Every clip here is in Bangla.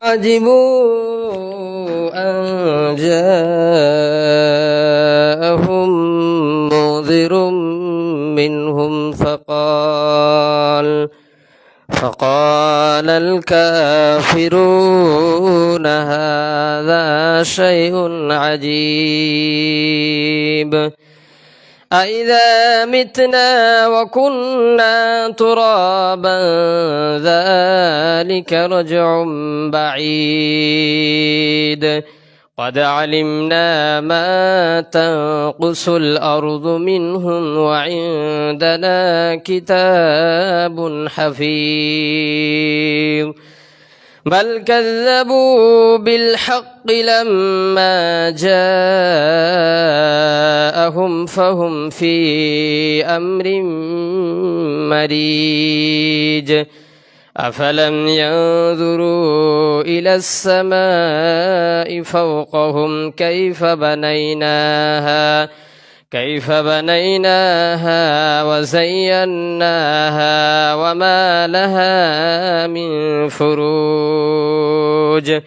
عجبوا أن جاءهم منذر منهم فقال الكافرون هذا شيء عجيب أإذا متنا وكنا ترابا ذلك رجع بعيد قد علمنا ما تنقص الأرض منهم وعندنا كتاب حفيظ بل كذبوا بالحق لما جاءهم فهم في أمر مريج أفلم ينظروا إلى السماء فوقهم كيف بنيناها وزيناها وما لها من فروج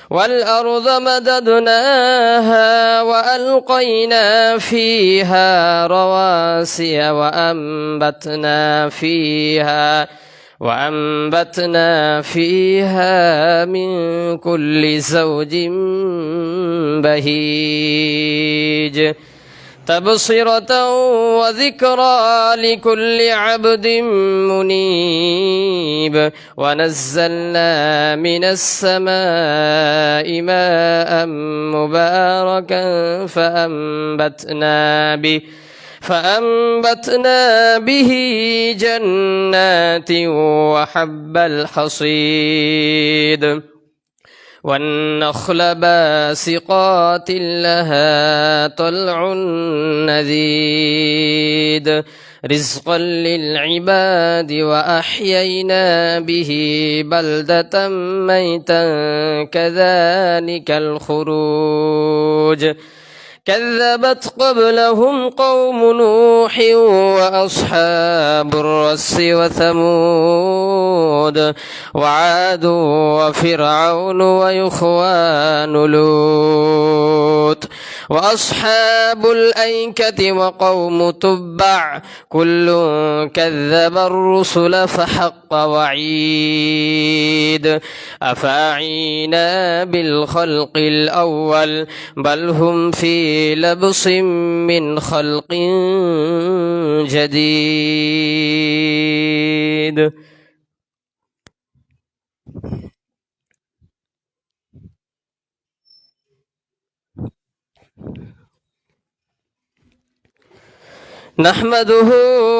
والأرض مددناها وألقينا فيها رواسي وأنبتنا فيها من كل زوج بهيج تبصرة وذكرى لكل عبد منيب ونزلنا من السماء ماء مباركا فأنبتنا به جنات وحب الحصيد والنخل باسقات لها طلع نضيد رزقا للعباد وأحيينا به بلدة ميتا كذلك الخروج كذبت قبلهم قوم نوح وأصحاب الرس وثمود وعاد وفرعون وإخوان لوط وأصحاب الأيكة وقوم تبع كل كذب الرسل فحق وعيد أفأعينا بالخلق الأول بل هم في لبس من خلق جديد نحمده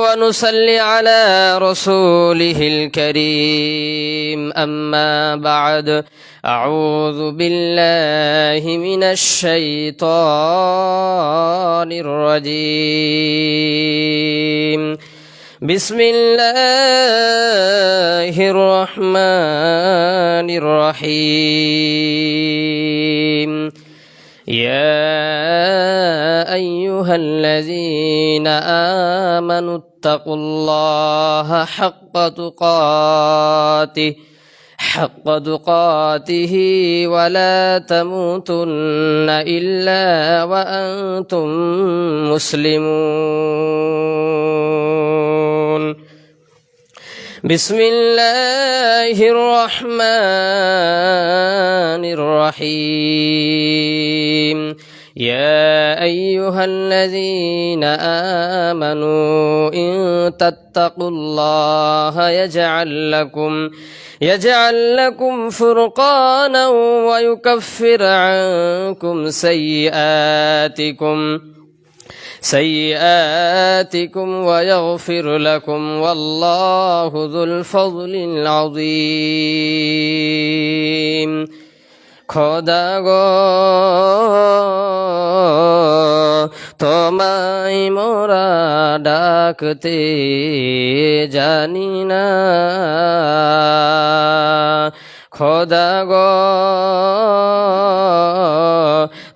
ونصلي على رسوله الكريم أما بعد أعوذ بالله من الشيطان الرجيم بسم الله الرحمن الرحيم يا أيها الذين آمنوا اتقوا الله حق تقاته ولا تموتن إلا وأنتم مسلمون بسم الله الرحمن الرحيم يا أيها الذين آمنوا إن تتقوا الله يجعل لكم فرقانا ويكفر عنكم سيئاتكم ويغفر لكم والله ذو الفضل العظيم খোদা গো তোমায় মোরা ডাকতে জানি না খোদা গো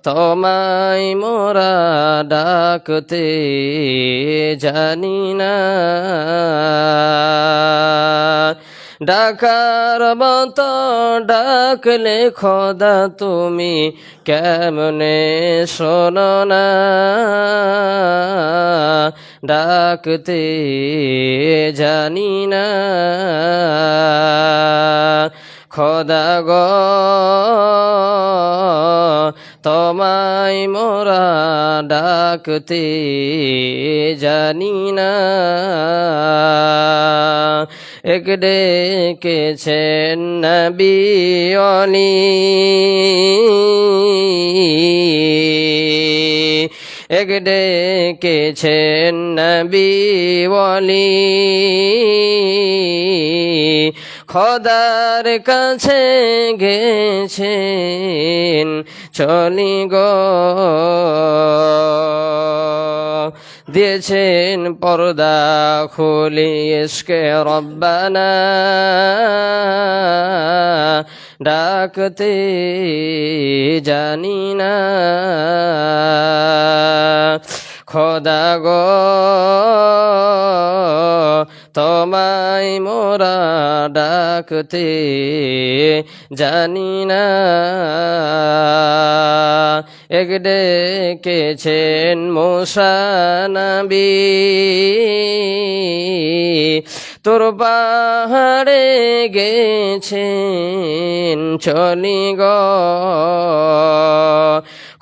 তোমায় মোরা ডাকতে জানি না ডাকার মতো ডাকলে খোদা তুমি কেমনে শোনো না, ডাকতে জানি না খোদা গো, তোমায় মোরা ডাকতে জানি না। এক ডেকেছেন নবী অলি, এক ডেকেছেন নবী অলি, খোদার কাছে গেছেন চলি গো, দিয়েছেন পর্দা খুলি ইশকে রব্বানা, ডাকতে জানি না খোদা গো, তোমায় মোরা ডাকতে জানি না। এক ডেকেছেন মূসা নবী, তোর পাহাড়ে গেছেন চলি গো,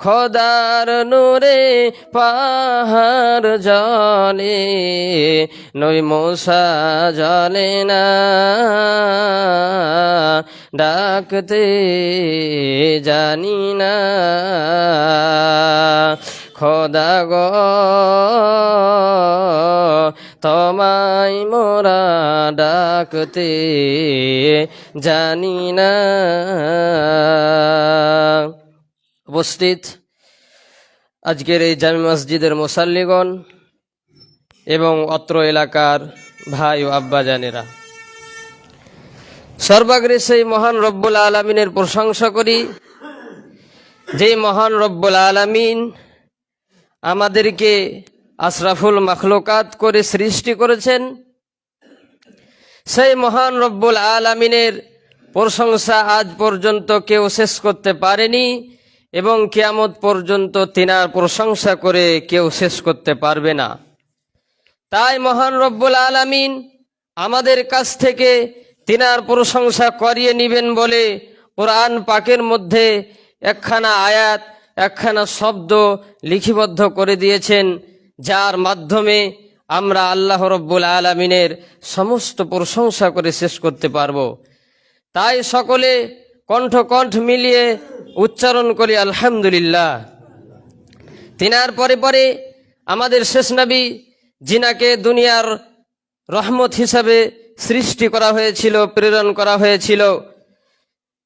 খোদার নূরে পাহাড় জলে, নই মূসা জলে না, ডাকতে জানি না খোদা গো, তোমায় মোরা ডাকতে জানি না। উপস্থিত আজকের এই জামে মসজিদের মুসাল্লিগণ এবং অত্র এলাকার ভাই ও আব্বাজানেরা, সর্বাগ্রে সেই মহান রব্বুল আলামিনের প্রশংসা করি, যে মহান রব্বুল আলামিন আমাদেরকে আশরাফুল মাখলুকাত করে সৃষ্টি করেছেন। সেই মহান রব্বুল আলামিনের প্রশংসা আজ পর্যন্ত কেউ শেষ করতে পারেনি এবং কিয়ামত পর্যন্ত তিনার প্রশংসা করে কেউ শেষ করতে পারবে না। তাই মহান রব্বুল আলামিন আমাদের কাছ থেকে তিনার প্রশংসা করিয়ে নিবেন বলে কোরআন পাকের মধ্যে একখানা আয়াত, একখানা শব্দ লিপিবদ্ধ করে দিয়েছেন, যার মাধ্যমে আমরা আল্লাহ রব্বুল আলামিনের সমস্ত প্রশংসা করে শেষ করতে পারব। তাই সকলে কণ্ঠ মিলিয়ে উচ্চারণ করি আলহামদুলিল্লাহ। তিনার পরে পরে আমাদের শেষ নবী, যিনাকে দুনিয়ার রহমত হিসাবে সৃষ্টি করা হয়েছিল, প্রেরণ করা হয়েছিল,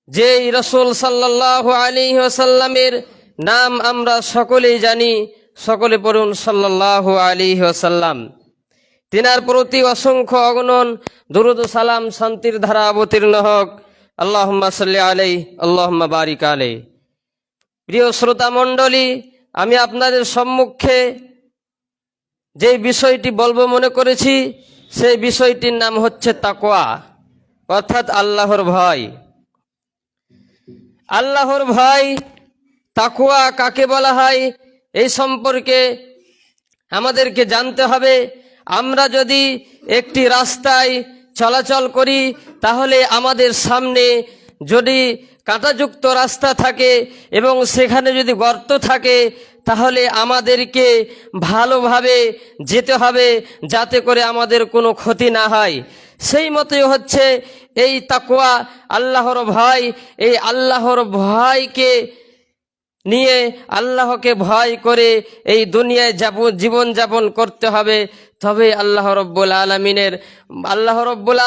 যেই রাসূল সাল্লাল্লাহু আলাইহি ওয়াসাল্লামের নাম আমরা সকলেই জানি, সকলে পড়ুন সাল্লাল্লাহু আলাইহি ওয়াসাল্লাম। তিনার প্রতি অসংখ্য অগণন দুরূদ সালাম শান্তির ধারা অবতীর্ণ হোক। আল্লাহুম্মা সাল্লি আলাইহি আল্লাহুম্মা বারিক আলাইহি। প্রিয় শ্রোতা মণ্ডলী, আমি আপনাদের সম্মুখে যে বিষয়টি বলবো মনে করেছি, সেই বিষয়টির নাম হচ্ছে তাকওয়া, অর্থাৎ আল্লাহর ভয়। আল্লাহর ভয়, তাকওয়া কাকে বলা হয়, এই সম্পর্কে আমাদেরকে জানতে হবে। আমরা যদি একটি রাস্তায় চলাচল করি, তাহলে আমাদের সামনে যদি কাঁটাযুক্ত রাস্তা থাকে এবং সেখানে যদি গর্ত থাকে, তাহলে আমাদেরকে ভালোভাবে যেতে হবে যাতে করে আমাদের কোনো ক্ষতি না হয়। সেই মতোই হচ্ছে এই তাকওয়া, আল্লাহর ভয়। এই আল্লাহর ভয়কে নিয়ে, আল্লাহকে ভয় করে এই দুনিয়ায় জীবন যাপন করতে হবে। তবে আল্লাহ রব্বুল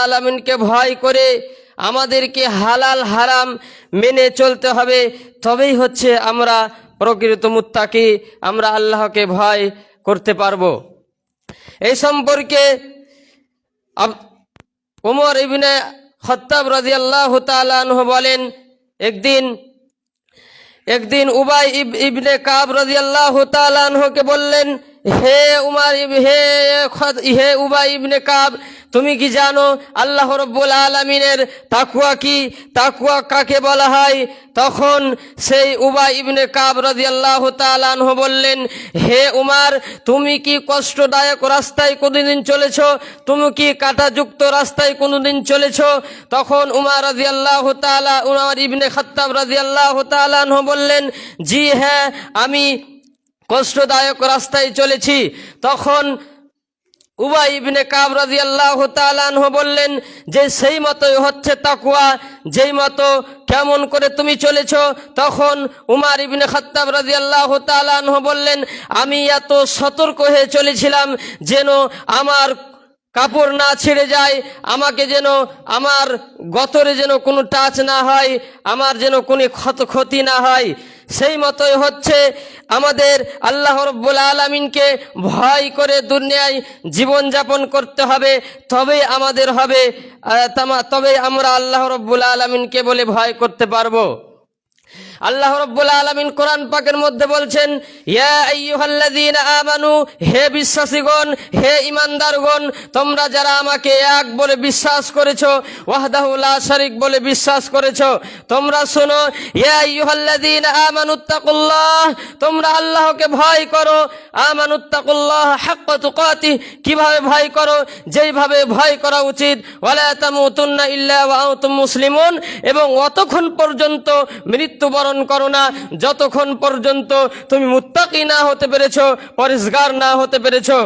আলামিনকে ভয় করে আমাদেরকে হালাল হারাম মেনে চলতে হবে। তবেই হচ্ছে আমরা প্রকৃত মুত্তাকি, আমরা আল্লাহকে ভয় করতে পারবো। এই সম্পর্কে ওমর ইবনে খাত্তাব রাদিয়াল্লাহু তাআলা আনহু বলেন, একদিন উবাই ইবনে কাব রাদিয়াল্লাহু তাআলা আনহুকে বললেন, হে উমার হে উবাই ইবনে কাব, তুমি কি জানো আল্লাহ রাব্বুল আলামিনের তাকওয়া কি, তাকওয়া কাকে বলা হয়? তখন সেই উবাই ইবনে কাব রাদিয়াল্লাহু তাআলা আনহু বললেন, হে উমার, তুমি কি কষ্টদায়ক রাস্তায় কোনদিন চলেছো? তুমি কি কাঁটাযুক্ত রাস্তায় কোনদিন চলেছো? তখন উমার ইবনে খাত্তাব রাদিয়াল্লাহু তাআলা আনহু বললেন, জি হ্যাঁ, আমি কষ্টদায়ক রাস্তায় চলেছি। তখন উবাই ইবনে কাব রাদিয়াল্লাহু তাআলা আনহু বললেন যে সেই মতোই হচ্ছে তাকওয়া, যেই মতো কেমন করে তুমি চলেছো? তখন উমার ইবনে খাত্তাব রাদিয়াল্লাহু তাআলা আনহু বললেন, আমি এত সতর্ক হয়ে চলেছিলাম যেন আমার কাপড় না ছিঁড়ে যায়, আমাকে যেন আমার গতরে যেন কোনো টাচ না হয়, আমার যেন কোনো ক্ষতি না হয়। সেই মতোই হচ্ছে আমাদের আল্লাহ রাব্বুল আলামিনকে ভয় করে দুনিয়ায় জীবনযাপন করতে হবে, তবে আমাদের হবে, তবে আমরা আল্লাহ রাব্বুল আলামিনকে বলে ভয় করতে পারবো। আল্লাহ রাব্বুল আলামিন কোরআন পাকের মধ্যে বলছেন, ইয়া আইয়ুহাল্লাযীনা আমানু, হে বিশ্বাসীগণ, হে ঈমানদারগণ, তোমরা যারা আমাকে এক বলে বিশ্বাস করেছো, ওয়াহদাহু লা শারীক বলে বিশ্বাস করেছো, তোমরা শোনো, ইয়া আইয়ুহাল্লাযীনা আমানুত্তাকুল্লাহ, তোমরা আল্লাহকে ভয় করো। আমানুত্তাকুল্লাহ হাক্কা তুকাতিহ, কিভাবে ভয় করো? যেইভাবে ভয় করা উচিত। ওয়ালা তামুতুন্না ইল্লা ওয়া আনতুম মুসলিমুন, এবং অতক্ষণ পর্যন্ত মৃত্যুবরণ করো না যতক্ষণ পর্যন্ত তুমি মুত্তাকি না হতে পেরেছো, পরেজগার না হতে পেরেছো।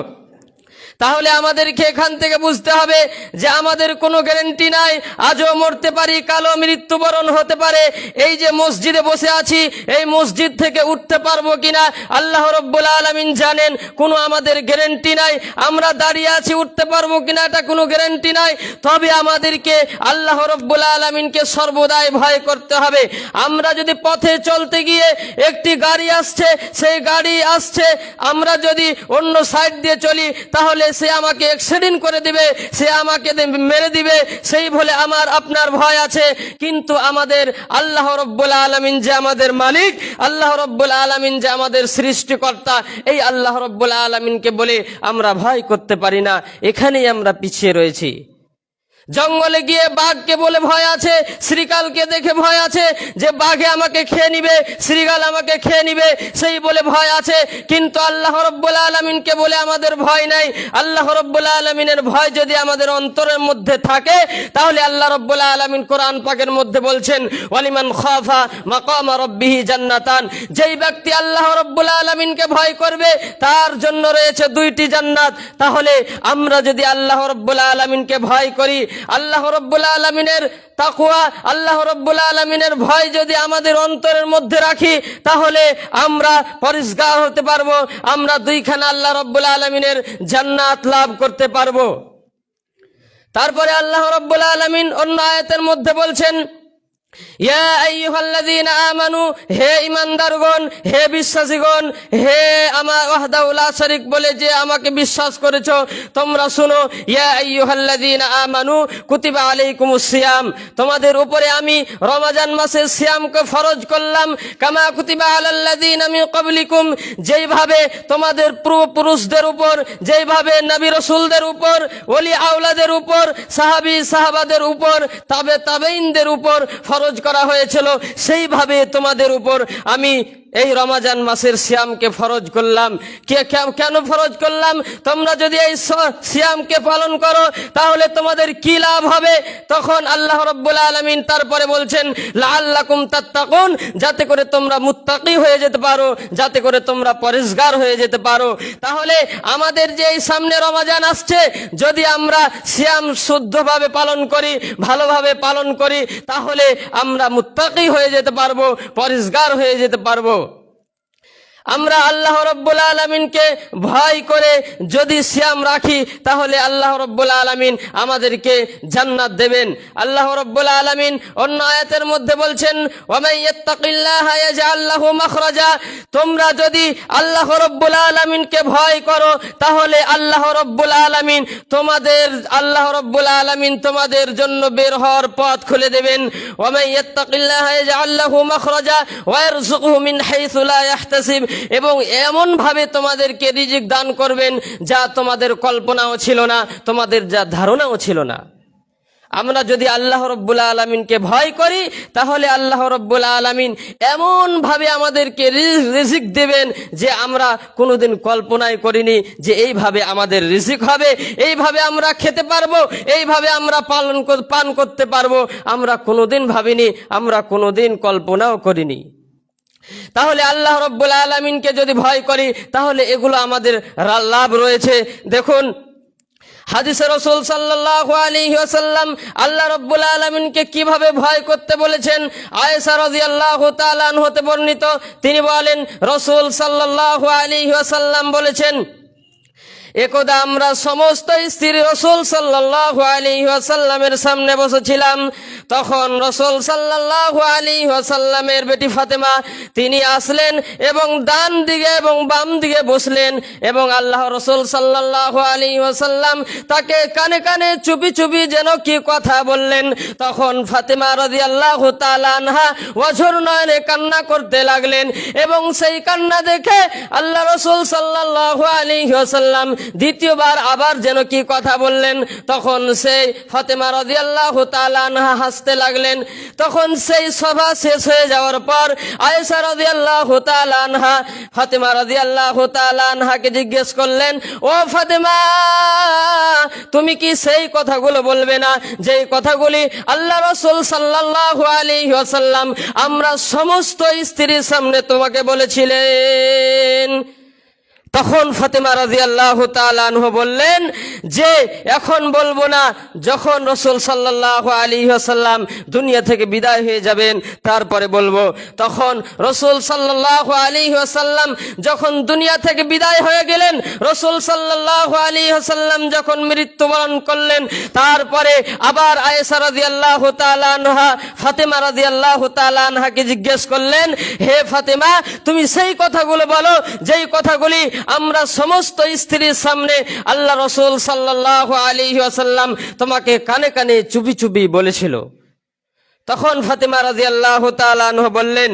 তাহলে আমাদেরকে এখান থেকে বুঝতে হবে যে আমাদের কোনো গ্যারান্টি নাই, আজও মরতে পারি, কালও মৃত্যুবরণ হতে পারে। এই যে মসজিদে বসে আছি, এই মসজিদ থেকে উঠতে পারবো কিনা আল্লাহ রাব্বুল আলামিন জানেন, কোনো আমাদের গ্যারান্টি নাই। আমরা দাঁড়িয়ে আছি, উঠতে পারবো কিনা এটা কোনো গ্যারান্টি নাই। তবে আমাদেরকে আল্লাহ রাব্বুল আলামিনকে সর্বদাই ভয় করতে হবে। আমরা যদি পথে চলতে গিয়ে একটি গাড়ি আসছে, সেই গাড়ি আসছে, আমরা যদি অন্য সাইড দিয়ে চলি তাহলে সে আমাকে অ্যাক্সিডেন্ট করে দিবে, সে আমাকে মেরে দিবে, সেই বলে আমার আপনার ভয় আছে। কিন্তু আমাদের আল্লাহ রাব্বুল আলামিন যে আমাদের মালিক, আল্লাহ রাব্বুল আলামিন যে আমাদের সৃষ্টিকর্তা, এই আল্লাহ রাব্বুল আলামিনকে বলে আমরা ভয় করতে পারি না। এখানেই আমরা পিছিয়ে রয়েছি। জঙ্গলে গিয়ে বাঘকে বলে ভয় আছে, শ্রীকালকে দেখে ভয় আছে যে বাঘে আমাকে খেয়ে নিবে, শ্রীকাল আমাকে খেয়ে নিবে, সেই বলে ভয় আছে। কিন্তু আল্লাহ রাব্বুল আলামিনকে বলে আমাদের ভয় নাই। আল্লাহ রাব্বুল আলামিনের ভয় যদি আমাদের অন্তরের মধ্যে থাকে, তাহলে আল্লাহ রাব্বুল আলামিন কোরআন পাকের মধ্যে বলছেন, ওয়ালিমান খাফা মাকামা রাব্বিহি জান্নাতান, যেই ব্যক্তি আল্লাহ রাব্বুল আলামিনকে ভয় করবে তার জন্য রয়েছে দুইটি জান্নাত। তাহলে আমরা যদি আল্লাহ রাব্বুল আলামিনকে ভয় করি, আল্লাহ রাব্বুল আলামিনের তাকওয়া, আল্লাহ রাব্বুল আলামিনের ভয় যদি আমাদের অন্তরের মধ্যে রাখি, তাহলে আমরা পরিষ্কার হতে পারবো, আমরা দুইখানা আল্লাহ রাব্বুল আলামিনের জান্নাত লাভ করতে পারবো। তারপরে আল্লাহ রাব্বুল আলামিন অন্য আয়াতের মধ্যে বলছেন, ইয়া আইয়ুহাল্লাযীনা আমানু, হে ঈমানদারগণ, হে বিশ্বাসীগণ, হে আমার ওয়াহদাহু লা শারীক বলে যে আমাকে বিশ্বাস করেছো, তোমরা শোনো, ইয়া আইয়ুহাল্লাযীনা আমানু কুতিবা আলাইকুমুস সিয়াম, তোমাদের উপরে আমি রমজান মাসের সিয়ামকে ফরজ করলাম, কামা কুতিবা আলাল্লাযীনা মিন ক্বাবলিকুম, যেইভাবে তোমাদের পূর্বপুরুষদের উপর, যেইভাবে নবী রাসূলদের উপর, ওলি আওলাদের উপর, সাহাবাদের উপর, তাবেঈনদের উপর ফরজ করা হয়েছিল, সেইভাবে তোমাদের উপর আমি এই রমজান মাসের সিয়ামকে ফরজ করলাম। কেন ফরজ করলাম? তোমরা যদি এই সিয়ামকে পালন করো তাহলে তোমাদের কি লাভ হবে? তখন আল্লাহ রাব্বুল আলামিন তারপরে বলছেন, লাআল্লাকুম তাত্তাকুন, যাতে করে তোমরা মুত্তাকি হয়ে যেতে পারো, যাতে করে তোমরা পরেজগার হয়ে যেতে পারো। তাহলে আমাদের যে এই সামনে রমজান আসছে, যদি আমরা সিয়াম শুদ্ধভাবে পালন করি, ভালোভাবে পালন করি, তাহলে আমরা মুত্তাকি হয়ে যেতে পারবো, পরেজগার হয়ে যেতে পারবো। আমরা আল্লাহ রাব্বুল আলামিনকে ভয় করে যদি সিয়াম রাখি, তাহলে আল্লাহ রাব্বুল আলামিন আমাদেরকে জান্নাত দেবেন। আল্লাহ রাব্বুল আলামিন অন্য আয়াতের মধ্যে বলছেন, ওয়া মান ইয়াত্তাকিল্লাহা ইয়াজআল লাহু মাখরাজা, তোমরা যদি আল্লাহ রাব্বুল আলামিনকে ভয় করো, তাহলে আল্লাহ রাব্বুল আলামিন তোমাদের জন্য বের হওয়ার পথ খুলে দেবেন। ওয়া মান ইয়াত্তাকিল্লাহা ইয়াজআল লাহু মাখরাজা ওয়া ইয়ারযুকহু মিন হাইসু লা ইয়াহতাসিব, এবং এমনভাবে তোমাদেরকে রিজিক দান করবেন যা তোমাদের কল্পনাও ছিল না, তোমাদের যা ধারণাও ছিল না। আমরা যদি আল্লাহ রব্বুল আলামিনকে ভয় করি তাহলে আল্লাহ রব্বুল আলামিন এমনভাবে আমাদেরকে রিজিক দেবেন যে আমরা কোনোদিন কল্পনাই করিনি যে এইভাবে আমাদের রিজিক হবে, এইভাবে আমরা খেতে পারবো, এইভাবে আমরা পান করতে পারবো। আমরা কোনোদিন ভাবিনি, আমরা কোনোদিন কল্পনাও করিনি। তাহলে আল্লাহ রব্বুল আলামিনকে যদি ভয় করি তাহলে এগুলো আমাদের লাভ রয়েছে। দেখুন হাদিসে রাসূল সাল্লাল্লাহু আলাইহি ওয়াসাল্লাম আল্লাহ রাব্বুল আলামিনকে কিভাবে ভয় করতে বলেছেন। আয়েশা রাদিয়াল্লাহু তাআলা আনহা হতে বর্ণিত, তিনি বলেন রাসূল সাল্লাল্লাহু আলাইহি ওয়াসাল্লাম বলেছেন, একদা আমরা সমস্ত স্ত্রী রাসূল সাল্লাল্লাহু আলাইহি ওয়াসাল্লামের সামনে বসেছিলাম। তখন রাসূল সাল্লাল্লাহু আলাইহি ওয়াসাল্লামের বেটি ফাতেমা তিনি আসলেন এবং ডান দিকে এবং বাম দিকে বসলেন এবং আল্লাহ রাসূল সাল্লাল্লাহু আলাইহি ওয়াসাল্লাম তাকে কানে কানে চুপি চুপি যেন কি কথা বললেন। তখন ফাতেমা রাদিয়াল্লাহু তাআলা আনহা অঝোর নয়নে কান্না করতে লাগলেন এবং সেই কান্না দেখে আল্লাহ রাসূল সাল্লাল্লাহু আলাইহি ওয়াসাল্লাম দ্বিতীয়বার আবার যেন কি কথা বললেন। তখন সেই ফাতেমা রাদিয়াল্লাহু তাআলা আনহা হাসতে লাগলেন। তখন সেই সভা শেষ হয়ে যাওয়ার পর আয়েশা রাদিয়াল্লাহু তাআলা আনহা ফাতেমা রাদিয়াল্লাহু তাআলা আনহাকে জিজ্ঞেস করলেন, ও ফাতেমা, তুমি কি সেই কথাগুলো বলবে না যেই কথাগুলি আল্লাহ রাসূল সাল্লাল্লাহু আলাইহি ওয়াসাল্লাম আমরা সমস্ত স্ত্রীর সামনে তোমাকে বলেছিলেন? তখন ফাতেমা রাদিয়াল্লাহু তাআলা আনহা বললেন যে এখন বলবো না, যখন রাসূল সাল্লাল্লাহু আলাইহি ওয়াসাল্লাম দুনিয়া থেকে বিদায় হয়ে যাবেন তারপরে বলবো। তখন রাসূল সাল্লাল্লাহু আলাইহি ওয়াসাল্লাম যখন দুনিয়া থেকে বিদায় হয়ে গেলেন, রাসূল সাল্লাল্লাহু আলাইহি ওয়াসাল্লাম যখন মৃত্যুবরণ করলেন, তারপরে আবার আয়েশা রাদিয়াল্লাহু তাআলা আনহা ফাতেমা রাদিয়াল্লাহু তাআলা আনহাকে জিজ্ঞেস করলেন, হে ফাতেমা, তুমি সেই কথাগুলো বলো যেই কথাগুলি আমরা সমস্ত স্ত্রীর সামনে আল্লাহ রাসূল সাল্লাল্লাহু আলাইহি ওয়াসাল্লাম তোমাকে কানে কানে চুপি চুপি বলেছিল। তখন ফাতেমা রাদিয়াল্লাহু তাআলা আনহা বললেন,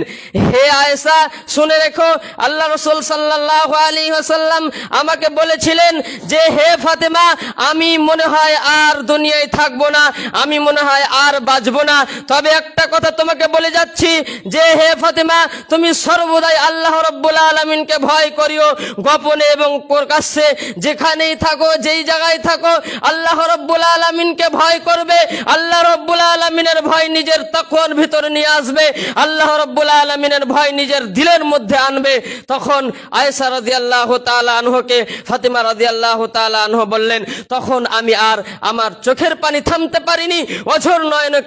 হে আয়েশা, শুনে রেখো, আল্লাহ রাসূল সাল্লাল্লাহু আলাইহি ওয়াসাল্লাম আমাকে বলেছিলেন যে হে ফাতেমা, আমি মনে হয় আর দুনিয়ায় থাকবো না, আমি মনে হয় আর বাঁচবো না। তবে একটা কথা তোমাকে বলে যাচ্ছি যে হে ফাতেমা, তুমি সর্বদাই আল্লাহ রাব্বুল আলামিনকে ভয় করিও, গোপনে এবং প্রকাশ্যে যেখানেই থাকো, যেই জায়গায় থাকো, আল্লাহ রাব্বুল আলামিনকে ভয় করবে। আল্লাহ রাব্বুল আলামিনের ভয় নিজের তাকওয়ার ভিতরে নিয়ে আসবে, আল্লাহ রাব্বুল আলামিনের ভয় নিজের দিলের মধ্যে আনবে। তখন আয়েশা রাদিয়াল্লাহু তাআলা আনহাকে ফাতেমা রাদিয়াল্লাহু তাআলা আনহা বললেন, তখন আমি আর আমার চোখের পানি থামতে পারিনি, অঝোর নয়নে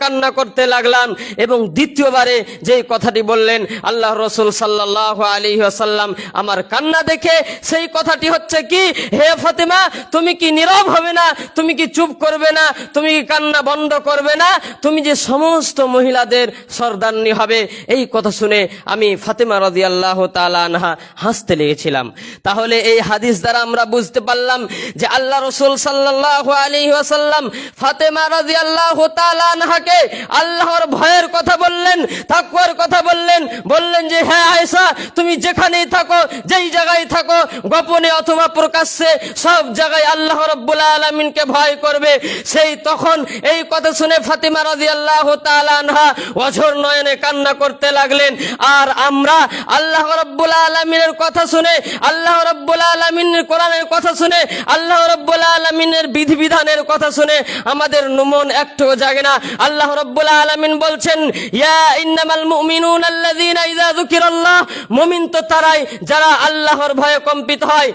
কান্না করতে লাগলাম। এবং দ্বিতীয়বারে যেই কথাটি বললেন আল্লাহ রাসূল সাল্লাল্লাহু আলাইহি ওয়াসাল্লাম আমার কান্না দেখে, সেই কথাটি হচ্ছে কি, হে ফাতেমা, তুমি কি নীরব হবে না, তুমি কি চুপ করবে না, তুমি কি কান্না বন্ধ করবে না, তুমি যে সমস্ত মহিলাদের সরদারনি হবে। এই কথা শুনে আমি ফাতেমা রাদিয়াল্লাহু তাআলা আনহা হাসতে লেগেছিলাম। তাহলে এই হাদিস দ্বারা আমরা বুঝতে পারলাম যে আল্লাহ রাসূল সাল্লাল্লাহু আলাইহি ওয়াসাল্লাম ফাতেমা রাদিয়াল্লাহু তাআলা আনহাকে আল্লাহর ভয়ের কথা বললেন, তাকওয়ার কথা বললেন। বললেন যে হ্যাঁ আয়েশা, তুমি যেখানেই থাকো, যেই জায়গায় থাকো, গোপনে অথবা প্রকাশ্যে, সব জায়গায় আল্লাহ রাব্বুল আলামিনকে ভয় করবে। সেই তখন এই কথা শুনে ফাতেমা রাদিয়াল্লাহু তাআলা আনহা অঝোর নয়নে কান্না করতে লাগলেন। আর আমরা আল্লাহ রাব্বুল আলামিনের কথা শুনে, আল্লাহ রাব্বুল আলামিনের কোরআনের কথা শুনে, আল্লাহ রাব্বুল আলামিনের বিধিবিধানের কথা শুনে আমাদের মন একটু জাগে না। আল্লাহ রাব্বুল আলামিন বলছেন, ইয়া ইন্নামাল মুমিনুনা আল্লাযীনা ইযা যুকিরাল্লাহ, মুমিন তো তারাই যারা আল্লাহর ভয়ে কম্পিত হয়।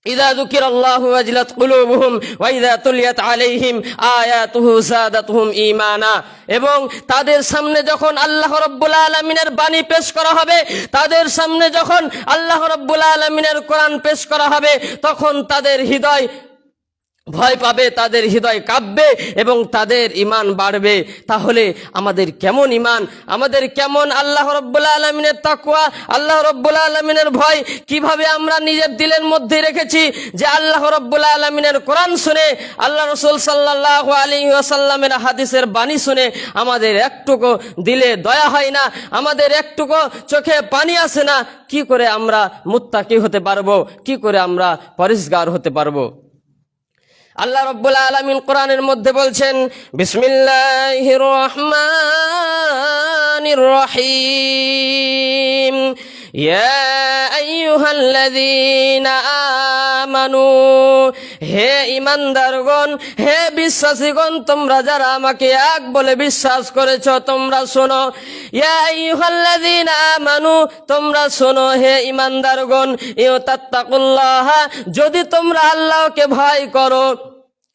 ইযা যুকিরাল্লাহু ওয়াজিলাত কুলুবুহুম ওয়া ইযা তুলিয়াত আলাইহিম আয়াতুহু যাদাতুহুম ঈমানা। এবং তাদের সামনে যখন আল্লাহ রাব্বুল আলামিনের বাণী পেশ করা হবে, তাদের সামনে যখন আল্লাহ রাব্বুল আলামিনের কোরআন পেশ করা হবে, তখন তাদের হৃদয় ভয় পাবে, তাদের হৃদয় কাঁপবে এবং তাদের ঈমান বাড়বে। তাহলে আমাদের কেমন ঈমান, আমাদের কেমন আল্লাহ রাব্বুল আলামিনের তাকওয়া, আল্লাহ রাব্বুল আলামিনের ভয় কিভাবে আমরা নিজের দিলের মধ্যে রেখেছি, যে আল্লাহ রাব্বুল আলামিনের কোরআন শুনে, আল্লাহ রাসূল সাল্লাল্লাহু আলাইহি ওয়াসাল্লামের হাদিসের বাণী শুনে আমাদের একটুকু দিলে দয়া হয় না, আমাদের একটুকু চোখে পানি আসে না। কি করে আমরা মুত্তাকি হতে পারবো, কি করে আমরা পরেশগার হতে পারবো? আল্লাহ রাব্বুল আলামিন কোরআনের মধ্যে বলছেন, বিসমিল্লাহির রহমানির রহিম, ইয়া আইয়ুহাল্লাযীনা আমানু, হে ঈমানদারগণ, হে বিশ্বাসীগণ, তোমরা যারা আমাকে এক বলে বিশ্বাস করেছো, তোমরা শোনো। ইয়া আইয়ুহাল্লাযীনা আমানু, তোমরা শোনো হে ঈমানদারগণ, ইউতাত্তাকুল্লাহ, যদি তোমরা আল্লাহকে ভয় করো,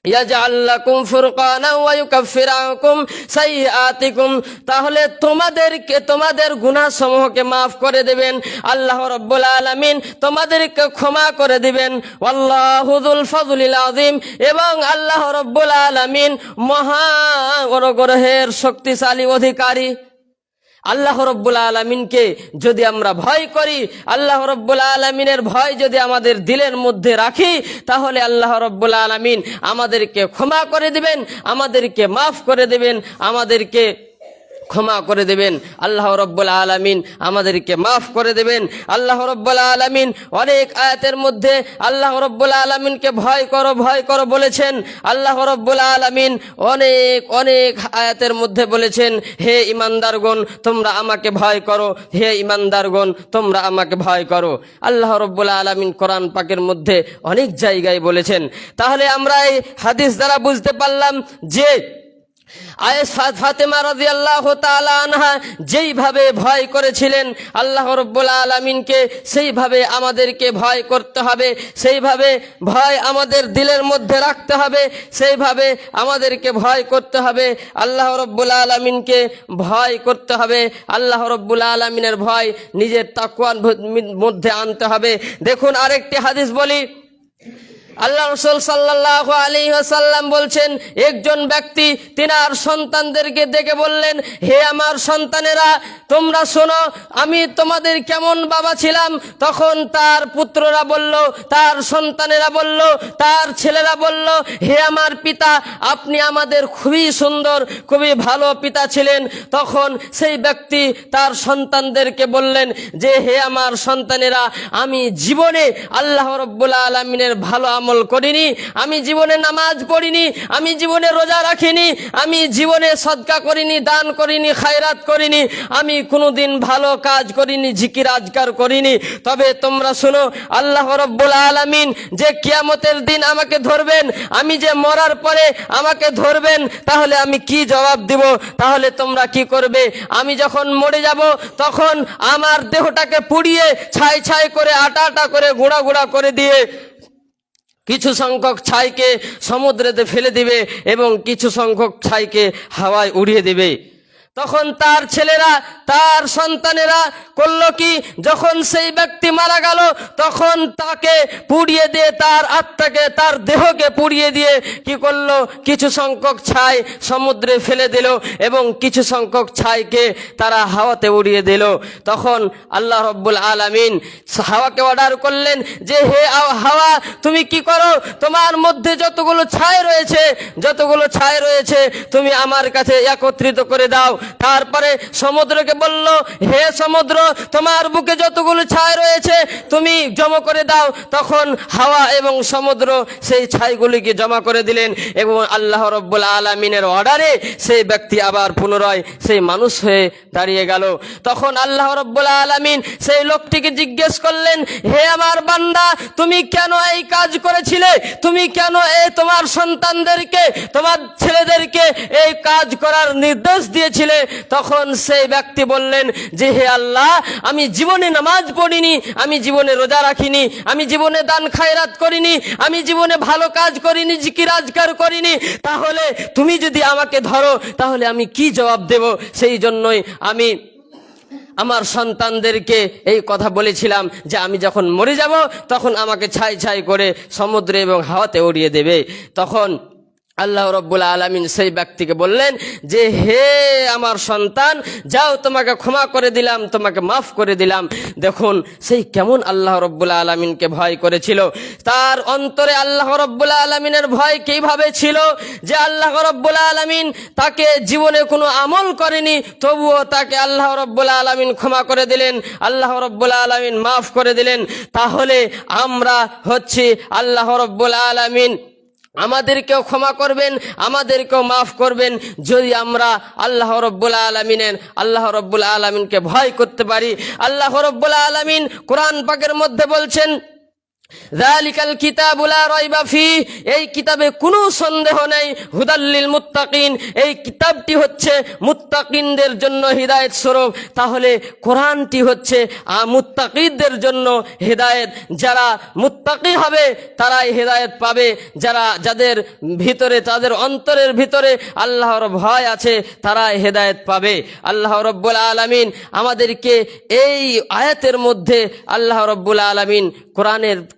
ইয়াজআল লাকুম ফুরকানান ওয়া ইউকাফির আনকুম সাইয়্যাতিকুম, তাহলে তোমাদেরকে তোমাদের গুনাহ সমূহকে মাফ করে দেবেন আল্লাহ রাব্বুল আলামিন, তোমাদেরকে ক্ষমা করে দিবেন। ওয়াল্লাহু যুল ফাযলিল আযীম, এবং আল্লাহ রাব্বুল আলামিন মহা অনুগ্রহের শক্তিশালী অধিকারী। আল্লাহ রাব্বুল আলামিনকে যদি আমরা ভয় করি, আল্লাহ রাব্বুল আলামিনের ভয় যদি আমাদের দিলের মধ্যে রাখি, তাহলে আল্লাহ রাব্বুল আলামিন আমাদেরকে ক্ষমা করে দিবেন, আমাদেরকে মাফ করে দিবেন, আমাদেরকে ক্ষমা করে দেবেন। আল্লাহ রাব্বুল আলামিন আমাদেরকে মাফ করে দেবেন। আল্লাহ রাব্বুল আলামিন অনেক আয়াতের মধ্যে আল্লাহ রাব্বুল আলামিনকে ভয় করো, ভয় করো বলেছেন। আল্লাহ রাব্বুল আলামিন অনেক অনেক আয়াতের মধ্যে বলেছেন, হে ঈমানদারগণ, তোমরা আমাকে ভয় করো, হে ঈমানদারগণ, তোমরা আমাকে ভয় করো। আল্লাহ রাব্বুল আলামিন কোরআন পাকের মধ্যে অনেক জায়গায় বলেছেন। তাহলে আমরা এই হাদিস দ্বারা বুঝতে পারলাম যে আয়েশা ফাতেমা রাদিয়াল্লাহু তাআলা আনহা যেইভাবে ভয় করেছিলেন আল্লাহ রাব্বুল আলামিনকে, সেইভাবে আমাদেরকে ভয় করতে হবে, সেইভাবে ভয় আমাদের দিলের মধ্যে রাখতে হবে, সেইভাবে আমাদেরকে ভয় করতে হবে। আল্লাহ রাব্বুল আলামিনকে ভয় করতে হবে, আল্লাহ রাব্বুল আলামিনের ভয় নিজের তাকওয়ার মধ্যে আনতে হবে। দেখুন আরেকটি হাদিস বলি, আল্লাহ রাসূল সাল্লাল্লাহু আলাইহি ওয়াসাল্লাম বলছেন, একজন ব্যক্তি তিনার সন্তানদেরকে ডেকে বললেন, হে আমার সন্তানেরা, তোমরা শোনো, আমি তোমাদের কেমন বাবা ছিলাম। তখন তার পুত্ররা বলল, তার সন্তানেরা বলল, তার ছেলেরা বলল, হে আমার পিতা, আপনি আমাদের খুবই সুন্দর, খুবই ভালো পিতা ছিলেন। তখন সেই ব্যক্তি তার সন্তানদেরকে বললেন যে, হে আমার সন্তানেরা, আমি জীবনে আল্লাহ রাব্বুল আলামিনের ভালো আমল করিনি, আমি জীবনে নামাজ পড়িনি, আমি জীবনে রোজা রাখিনি, আমি জীবনে সদকা করিনি, দান করিনি, খায়রাত করিনি, আমি কোনোদিন ভালো কাজ করিনি, জিকির আজকার করিনি। তবে তোমরা শোনো, আল্লাহ রাব্বুল আলামিন যে কিয়ামতের দিন আমাকে ধরবেন, আমি যে মরার পরে আমাকে ধরবেন, তাহলে আমি কি জবাব দিব? তাহলে তোমরা কি করবে? আমি যখন মরে যাব, তখন আমার দেহটাকে পুড়িয়ে ছাই ছাই করে, আটা আটা করে, গুঁড়া গুঁড়া করে দিয়ে কিছু সংখ্যক ছাইকে সমুদ্রেতে ফেলে দিবে এবং কিছু সংখ্যক ছাইকে হাওয়ায় উড়িয়ে দিবে। তখন তার ছেলেরা, তার সন্তানেরা করলো কি, যখন সেই ব্যক্তি মারা গেল, তখন তাকে পুড়িয়ে দিয়ে, তার আত্মাকে, তার দেহকে পুড়িয়ে দিয়ে কি করলো, কিছু সংখ্যক ছাই সমুদ্রে ফেলে দিল এবং কিছু সংখ্যক ছাইকে তারা হাওয়াতে উড়িয়ে দিল। তখন আল্লাহ রাব্বুল আলামিন হাওয়াকে অর্ডার করলেন যে, হে হাওয়া, তুমি কি করো, তোমার মধ্যে যতগুলো ছাই রয়েছে, যতগুলো ছাই রয়েছে, তুমি আমার কাছে একত্রিত করে দাও। তারপরে সমুদ্রকে বলল, হে সমুদ্র, তোমার বুকে যতগুলো ছাই রয়েছে তুমি জমা করে দাও। তখন হাওয়া এবং সমুদ্র সেই ছাইগুলিকে জমা করে দিলেন এবং আল্লাহ রাব্বুল আলামিনের অর্ডারে সেই ব্যক্তি আবার পুনরায় সেই মানুষ হয়ে দাঁড়িয়ে গেল। তখন আল্লাহ রাব্বুল আলামিন সেই লোকটিকে জিজ্ঞেস করলেন, হে আমার বান্দা, তুমি কেন এই কাজ করেছিলে? তুমি কেন তোমার সন্তানদেরকে, তোমার ছেলেদেরকে এই কাজ করার নির্দেশ দিয়েছিলে? তখন সেই ব্যক্তি বললেন যে, হে আল্লাহ, আমি জীবনে নামাজ পড়িনি, আমি জীবনে রোজা রাখিনি, আমি জীবনে দান খায়রাত করিনি, আমি জীবনে ভালো কাজ করিনি, জিকির আজকার করিনি। তাহলে তুমি যদি আমাকে ধরো, তাহলে আমি কি জবাব দেব? সেই জন্যই আমি আমার সন্তানদেরকে এই কথা বলেছিলাম যে আমি যখন মরে যাব তখন আমাকে ছাই ছাই করে সমুদ্রে এবং হাওয়াতে উড়িয়ে দেবে। তখন আল্লাহ রব্বুল আলামিন সেই ব্যক্তিকে বললেন যে হে আমার সন্তান, যাও, তোমাকে ক্ষমা করে দিলাম, তোমাকে মাফ করে দিলাম। দেখুন সেই কেমন আল্লাহ রব্বুল আলামিনকে ভয় করেছিল। তার অন্তরে আল্লাহ রব্বুল আলামিনের ভয় কিভাবে ছিল যে আল্লাহ রব্বুল আলামিন তাকে জীবনে কোনো আমল করেনি, তবুও তাকে আল্লাহ রব্বুল আলামিন ক্ষমা করে দিলেন, আল্লাহ রব্বুল আলামিন মাফ করে দিলেন। তাহলে আমরা হচ্ছি আল্লাহ রব্বুল আলামিন আমাদেরকেও ক্ষমা করবেন, আমাদেরকেও মাফ করবেন যদি আমরা আল্লাহ রব্বুল আলামিনকে ভয় করতে পারি। আল্লাহ রব্বুল আলামিন কোরআন পাকের মধ্যে বলছেন যালিকাল কিতাবু লা রাইবা ফিহি, এই কিতাবে কোনো সন্দেহ নেই, হুদাল লিল মুত্তাকিন, এই কিতাবটি হচ্ছে মুত্তাকিনদের জন্য হিদায়াত স্বরূপ। তাহলে কোরআনটি হচ্ছে মুত্তাকিদের জন্য হিদায়াত। যারা মুত্তাকি হবে তারাই হিদায়াত পাবে, যাদের ভিতরে, তাদের অন্তরের ভিতরে আল্লাহর ভয় আছে তারাই হিদায়াত পাবে। আল্লাহ রব্বুল আলামিন আমাদেরকে এই আয়াতের মধ্যে আল্লাহ রব্বুল আলামিন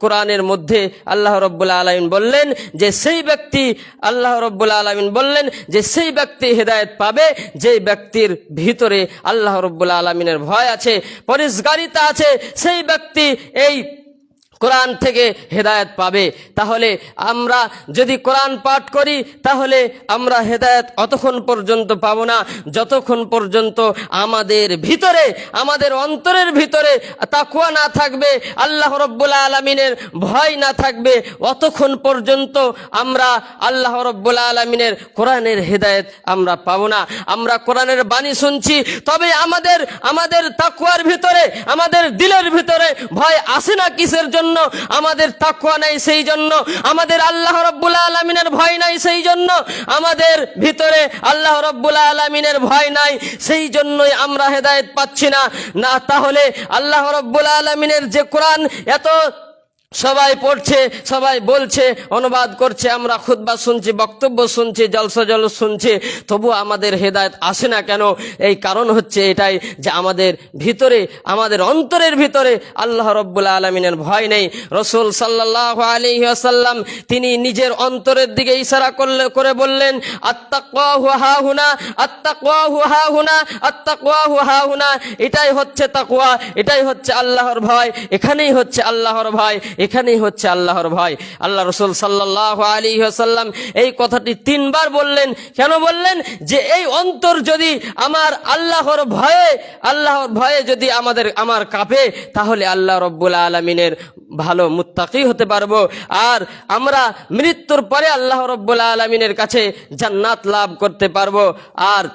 কোরআনের মধ্যে আল্লাহ রব্বুল আলামিন বললেন যে সেই ব্যক্তি, আল্লাহ রব্বুল আলামিন বললেন যে সেই ব্যক্তি হেদায়েত পাবে যে ব্যক্তির ভিতরে আল্লাহ রব্বুল আলামিনের ভয় আছে, পরিষ্কারিতা আছে, সেই ব্যক্তি এই কোরআন থেকে হেদায়েত পাবে। তাহলে আমরা যদি কোরআন পাঠ করি তাহলে আমরা হেদায়েত অতক্ষণ পর্যন্ত পাবো না যতক্ষণ পর্যন্ত আমাদের ভিতরে, আমাদের অন্তরের ভিতরে তাকওয়া না থাকবে, আল্লাহ রব্বুল আলামিনের ভয় না থাকবে, অতক্ষণ পর্যন্ত আমরা আল্লাহ রব্বুল আলামিনের কোরআনের হেদায়েত আমরা পাবো না। আমরা কোরআনের বাণী শুনছি, তবে আমাদের তাকওয়ার ভিতরে, আমাদের দিলের ভিতরে ভয় আসে না কিসের জন্য? আমাদের তাকওয়া নাই সেই জন্য, আমাদের আল্লাহ রব্বুল আলামিনের ভয় নাই সেই জন্য, আমাদের ভিতরে আল্লাহ রব্বুল আলামিনের ভয় নাই, সেই জন্যই আমরা হেদায়েত পাচ্ছি না। তাহলে আল্লাহ রব্বুল আলামিনের যে কোরআন এত সবাই পড়ছে, সবাই বলছে, অনুবাদ করছে, আমরা খুতবা শুনছি, বক্তব্য শুনছি, জলসা শুনছি, তবু আমাদের হেদায়েত আসে না কেন? এই কারণ হচ্ছে এটাই যে আমাদের ভিতরে, আমাদের অন্তরের ভিতরে আল্লাহ রব্বুল আলামিনের ভয় নেই। রাসূল সাল্লাল্লাহু আলাইহি ওয়াসাল্লাম তিনি নিজের অন্তরের দিকে ইশারা করে বললেন, আত্তাকওয়াহু হাহুনা, আত্তাকওয়াহু হাহুনা, আত্তাকওয়াহু হাহুনা। এটাই হচ্ছে তাকওয়া, এটাই হচ্ছে আল্লাহর ভয়, এখানেই হচ্ছে আল্লাহর ভয়, এখানেই হচ্ছে আল্লাহর ভয়। আল্লাহ রাসূল সাল্লাল্লাহু আলাইহি ওয়াসাল্লাম এই কথাটি 3 বার বললেন। কেন বললেন? যে এই অন্তর যদি আমার আল্লাহর ভয়ে যদি আমার কাঁপে, তাহলে আল্লাহ রব্বুল আলামিনের ভালো মুত্তাকি হতে পারবো, আর আমরা মৃত্যুর পরে আল্লাহ রব্বুল আলামিনের কাছে জান্নাত লাভ করতে পারবো। আর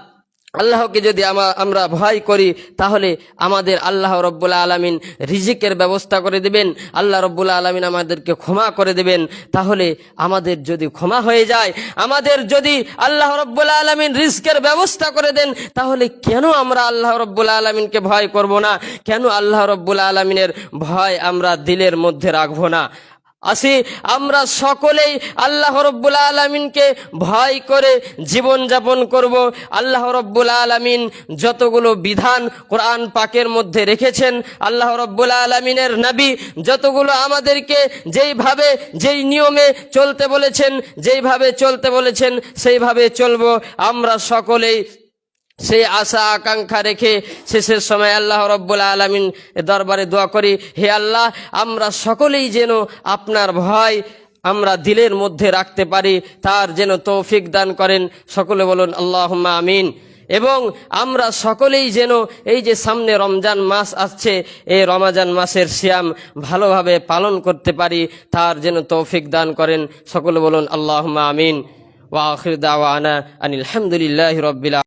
আল্লাহকে যদি আমরা ভয় করি তাহলে আমাদের আল্লাহ রব্বুল আলামিন রিজিকের ব্যবস্থা করে দিবেন, আল্লাহ রব্বুল আলামিন আমাদেরকে ক্ষমা করে দিবেন। তাহলে আমাদের যদি ক্ষমা হয়ে যায়, আমাদের যদি আল্লাহ রব্বুল আলামিন রিজিকের ব্যবস্থা করে দেন, তাহলে কেন আমরা আল্লাহ রব্বুল আলামিনকে ভয় করব না? কেন আল্লাহ রব্বুল আলামিনের ভয় আমরা দিলের মধ্যে রাখবো না? আসি আমরা সকলেই আল্লাহ রব্বুল আলামিনকে ভয় করে জীবন যাপন করব। আল্লাহ রব্বুল আলামিন যতগুলো বিধান কোরআন পাকের মধ্যে রেখেছেন, আল্লাহ রব্বুল আলামিনের নবী যতগুলো আমাদেরকে যেই নিয়মে চলতে বলেছেন, যেইভাবে চলতে বলেছেন, সেইভাবে চলবো। আমরা সকলেই সেই আশা আকাঙ্ক্ষা রেখে শেষের সময় আল্লাহ রব্বুল আলামিন দরবারে দোয়া করি, হে আল্লাহ, আমরা সকলেই যেন আপনার ভয় আমরা দিলের মধ্যে রাখতে পারি, তার যেন তৌফিক দান করেন। সকলে বলুন আল্লাহুম্মা আমিন। এবং আমরা সকলেই যেন এই যে সামনে রমজান মাস আসছে, এই রমজান মাসের সিয়াম ভালোভাবে পালন করতে পারি, তার যেন তৌফিক দান করেন। সকলে বলুন আল্লাহুম্মা আমিন। ওয়া আখির দাওয়ানা আনিল হামদুলিল্লাহি রাব্বিল